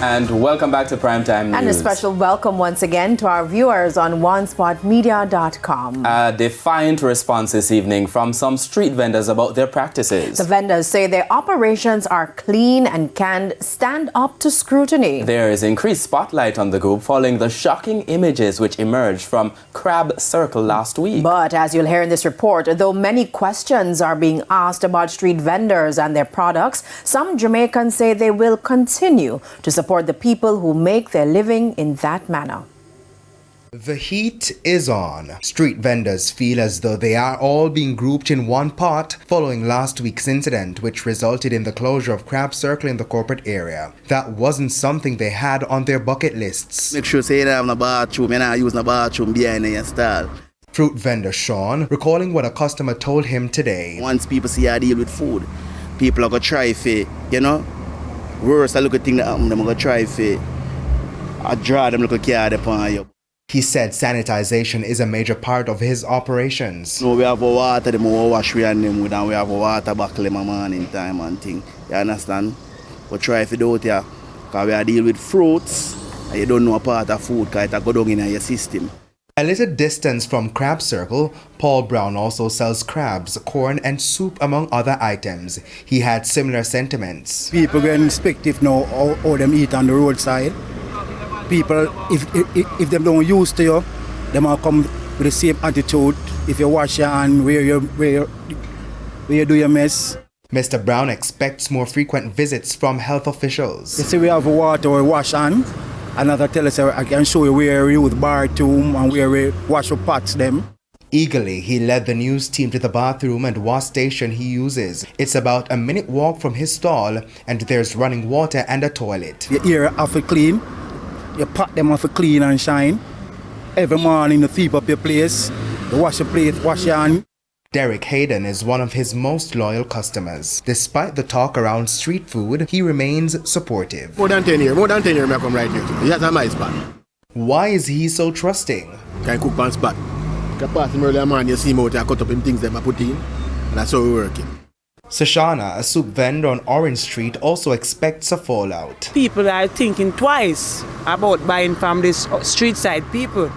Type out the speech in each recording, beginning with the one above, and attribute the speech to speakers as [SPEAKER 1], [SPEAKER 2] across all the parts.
[SPEAKER 1] And welcome back to Primetime News.
[SPEAKER 2] And a special welcome once again to our viewers on onespotmedia.com.
[SPEAKER 1] A defiant response this evening from some street vendors about their practices.
[SPEAKER 2] The vendors say their operations are clean and can stand up to scrutiny.
[SPEAKER 1] There is increased spotlight on the group following the shocking images which emerged from Crab Circle last week.
[SPEAKER 2] But as you'll hear in this report, though many questions are being asked about street vendors and their products, some Jamaicans say they will continue to support the people who make their living in that manner.
[SPEAKER 3] The heat is on. Street vendors feel as though they are all being grouped in one pot following last week's incident, which resulted in the closure of Crab Circle in the corporate area. That wasn't something they had on their bucket lists.
[SPEAKER 4] Make sure say you don't have no bathroom, you're not using the bathroom behind your stall.
[SPEAKER 3] Fruit vendor Sean recalling what a customer told him today.
[SPEAKER 4] Once people see I deal with food, people are going to try for, worse, a little thing that happen, they're going to try for, I draw them little card upon you.
[SPEAKER 3] He said sanitization is a major part of his operations.
[SPEAKER 4] No, we have a water, them will wash we and them with, and we have a water buckle in my morning time and thing. You understand? We try for do it here, because we are deal with fruits, and you don't know a part of food, because it go down in your system.
[SPEAKER 3] A little distance from Crab Circle, Paul Brown also sells crabs, corn and soup among other items. He had similar sentiments.
[SPEAKER 5] People get inspective now how them eat on the roadside. People, if them don't used to you, they might come with the same attitude. If you wash your hand, where you do your mess.
[SPEAKER 3] Mr. Brown expects more frequent visits from health officials.
[SPEAKER 5] You see, we have water we wash hand. Another tell us I can show you where we use bathroom and where we wash our pots them.
[SPEAKER 3] Eagerly, he led the news team to the bathroom and wash station he uses. It's about a minute walk from his stall, and there's running water and a toilet.
[SPEAKER 5] Your ear have to clean, your pot them have to clean and shine. Every morning you sweep up your place, you wash your plate, wash your hand.
[SPEAKER 3] Derek Hayden is one of his most loyal customers. Despite the talk around street food, he remains supportive.
[SPEAKER 6] More than 10 years I come right here. That's my spot.
[SPEAKER 3] Why is he so trusting?
[SPEAKER 6] Can cook on spot. Can pass him earlier man, you see him out there, cut up him things that I put in. And that's how we're working.
[SPEAKER 3] Sashana, a soup vendor on Orange Street, also expects a fallout.
[SPEAKER 7] People are thinking twice about buying from these street side people.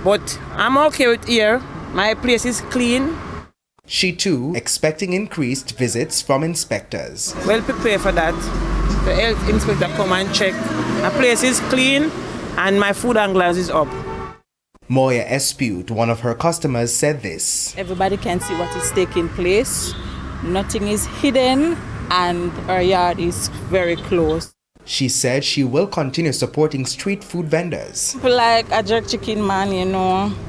[SPEAKER 7] But I'm okay with here. My place is clean.
[SPEAKER 3] She too expecting increased visits from inspectors.
[SPEAKER 7] Well prepared for that. The health inspector come and check. My place is clean and my food and glass is up.
[SPEAKER 3] Moya Espute, one of her customers, said this.
[SPEAKER 8] Everybody can see what is taking place. Nothing is hidden and our yard is very close.
[SPEAKER 3] She said she will continue supporting street food vendors.
[SPEAKER 8] People like a jerk chicken man,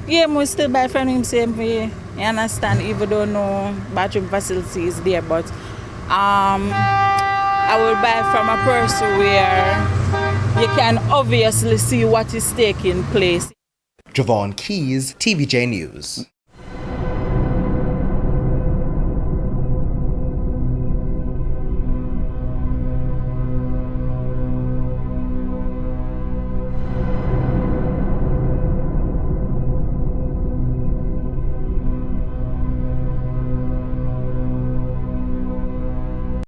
[SPEAKER 8] Yeah, we still buy from him same way. You understand, even though no bathroom facility is there, but I will buy from a person where you can obviously see what is taking place.
[SPEAKER 3] Javon Keys, TVJ News.